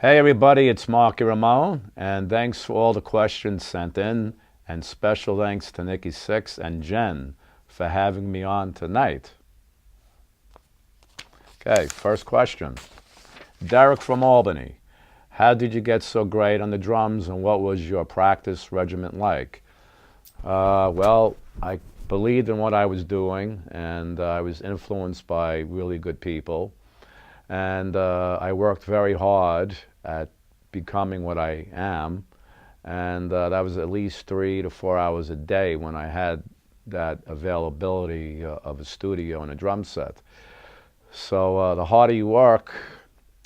Hey everybody, it's Marky Ramone, and thanks for all the questions sent in, and special thanks to Nikki Sixx and Jen for having me on tonight. Okay, first question. Derek from Albany. How did you get so great on the drums, and what was your practice regimen like? Well, I believed in what I was doing, and I was influenced by really good people. And I worked very hard at becoming what I am, and that was at least 3 to 4 hours a day when I had that availability of a studio and a drum set. So the harder you work,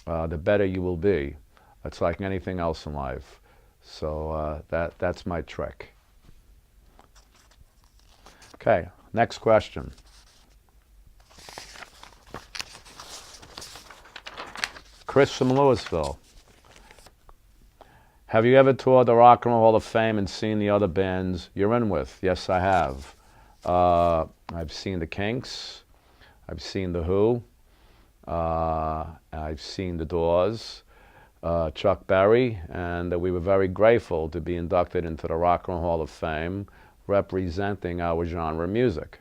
the better you will be. It's like anything else in life. So that's my trick. Okay, next question. Chris from Louisville. Have you ever toured the Rock and Roll Hall of Fame and seen the other bands you're in with? Yes, I have. I've seen the Kinks. I've seen the Who. I've seen the Doors, Chuck Berry, and we were very grateful to be inducted into the Rock and Roll Hall of Fame, representing our genre music.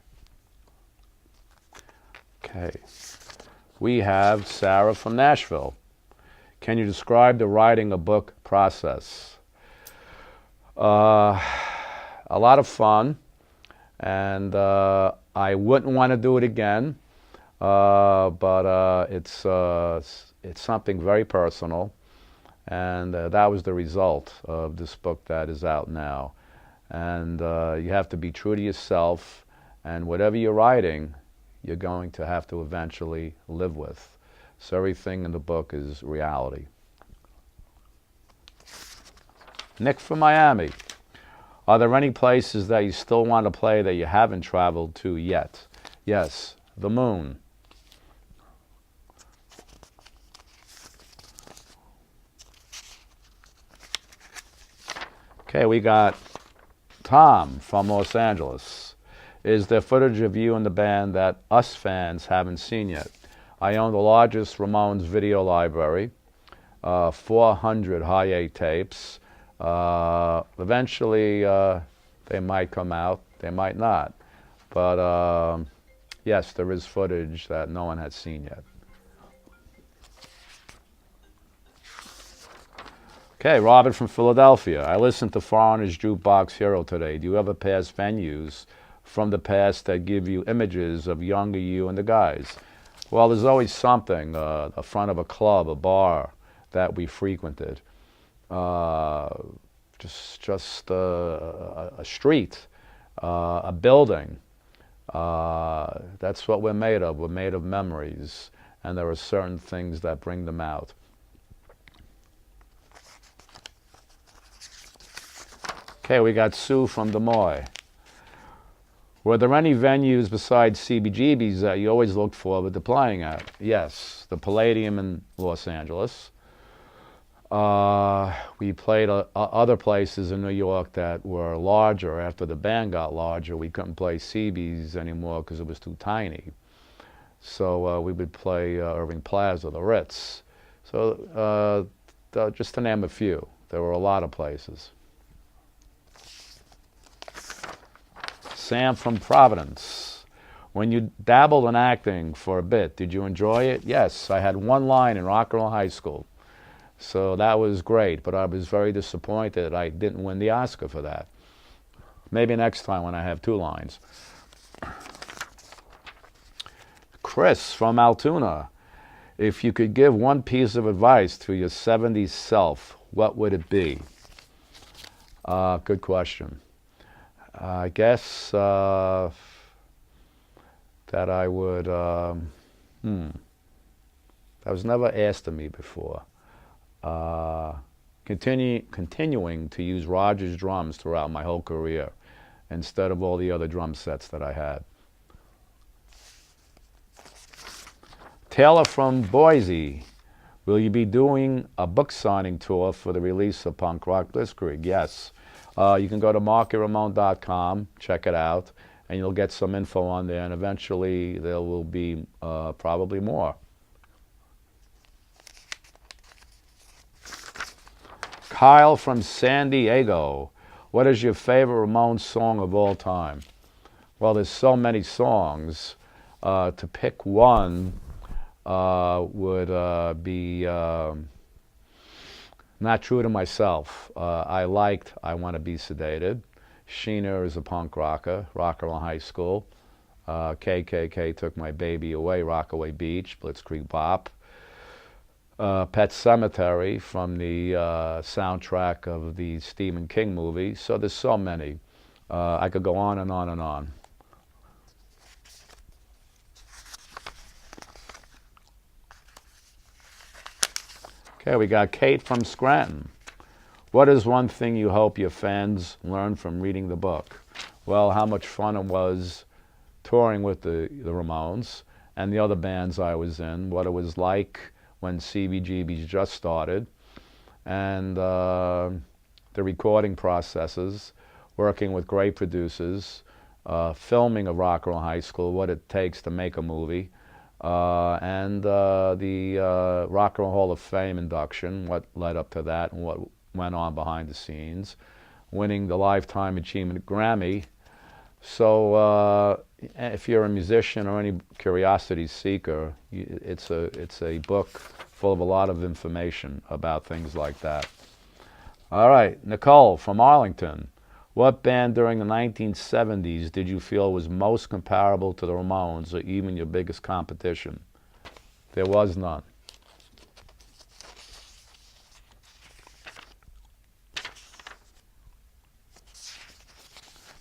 Okay. We have Sarah from Nashville. Can you describe the writing a book process? A lot of fun, and I wouldn't want to do it again, but it's something very personal, and that was the result of this book that is out now. And you have to be true to yourself, and whatever you're writing, you're going to have to eventually live with. So everything in the book is reality. Nick from Miami. Are there any places that you still want to play that you haven't traveled to yet? Yes, the moon. Okay, we got Tom from Los Angeles. Is there footage of you and the band that us fans haven't seen yet? I own the largest Ramones video library, 400 high-A tapes. Eventually, they might come out, they might not. But yes, there is footage that no one has seen yet. Okay, Robert from Philadelphia. I listened to Foreigner's Jukebox Hero today. Do you ever pass venues from the past that give you images of younger you and the guys? Well, there's always something, the front of a club, a bar that we frequented. Just a street, a building. That's what we're made of. We're made of memories, and there are certain things that bring them out. Okay, we got Sue from Des Moines. Were there any venues besides CBGB's that you always looked forward to playing at? Yes, the Palladium in Los Angeles. We played other places in New York that were larger. After the band got larger, we couldn't play CB's anymore because it was too tiny. So we would play Irving Plaza, the Ritz. So just to name a few, there were a lot of places. Sam from Providence. When you dabbled in acting for a bit, did you enjoy it? Yes, I had one line in rock and roll high school. So that was great, but I was very disappointed I didn't win the Oscar for that. Maybe next time when I have 2 lines. Chris from Altoona. If you could give one piece of advice to your 70s self, what would it be? Good question. I guess that I would, that was never asked of me before. Continuing to use Rogers drums throughout my whole career instead of all the other drum sets that I had. Taylor from Boise. Will you be doing a book signing tour for the release of Punk Rock Blitzkrieg? Yes. You can go to markyramone.com, check it out, and you'll get some info on there, and eventually there will be probably more. Kyle from San Diego. What is your favorite Ramones song of all time? Well, there's so many songs. To pick one would be Not True to Myself. I liked I Want to Be Sedated. Sheena is a punk rocker, rocker in high school. KKK Took My Baby Away, Rockaway Beach, Blitzkrieg Bop. Pet Sematary from the soundtrack of the Stephen King movie. So there's so many. I could go on and on and on. Okay, we got Kate from Scranton. What is one thing you hope your fans learn from reading the book? Well, how much fun it was touring with the Ramones and the other bands I was in, what it was like when CBGB's just started, and the recording processes, working with great producers, filming of Rock and Roll High School, what it takes to make a movie, and the Rock and Roll Hall of Fame induction, what led up to that and what went on behind the scenes, winning the Lifetime Achievement Grammy. So if you're a musician or any curiosity seeker, it's a book full of a lot of information about things like that. All right, Nicole from Arlington. What band during the 1970s did you feel was most comparable to the Ramones or even your biggest competition? There was none.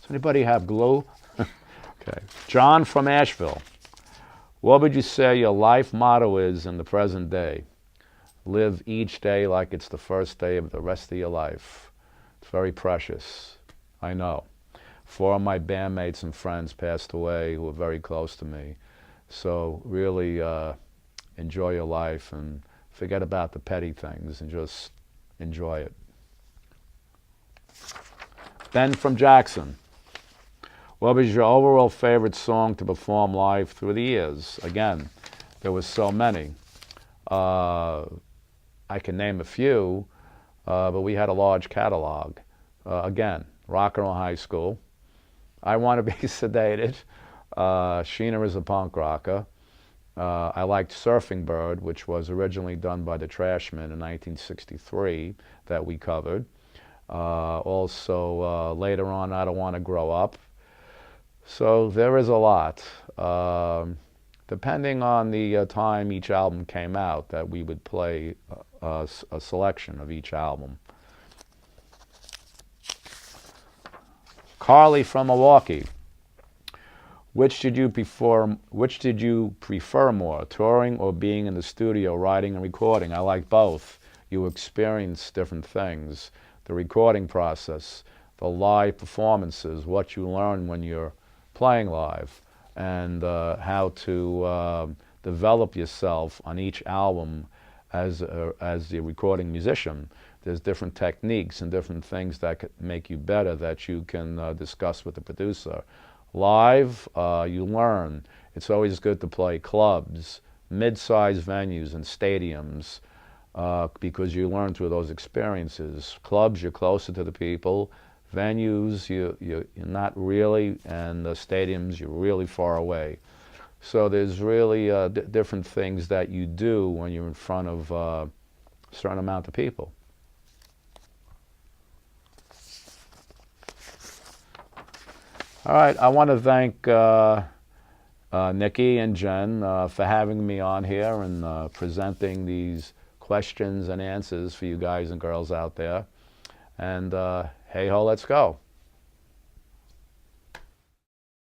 Does anybody have glue? Okay. John from Asheville. What would you say your life motto is in the present day? Live each day like it's the first day of the rest of your life. It's very precious. I know. 4 of my bandmates and friends passed away who were very close to me. So really enjoy your life and forget about the petty things and just enjoy it. Ben from Jackson. What was your overall favorite song to perform live through the years? Again, there was so many. I can name a few, but we had a large catalog. Again, Rock and Roll High School, I Want to Be Sedated, Sheena is a Punk Rocker. I liked Surfing Bird, which was originally done by the Trashmen in 1963 that we covered. Also, later on, I Don't Want to Grow Up. So there is a lot. Depending on the time each album came out, that we would play a selection of each album. Carly from Milwaukee. Which did you prefer more, touring or being in the studio writing and recording? I like both. You experience different things. The recording process, the live performances, what you learn when you're playing live, and how to develop yourself on each album as the recording musician. There's different techniques and different things that could make you better that you can discuss with the producer. Live, you learn. It's always good to play clubs, mid-sized venues and stadiums because you learn through those experiences. Clubs, you're closer to the people. Venues, you're not really, and the stadiums, you're really far away. So there's really different things that you do when you're in front of a certain amount of people. All right, I want to thank Nikki and Jen for having me on here and presenting these questions and answers for you guys and girls out there. And hey ho, let's go.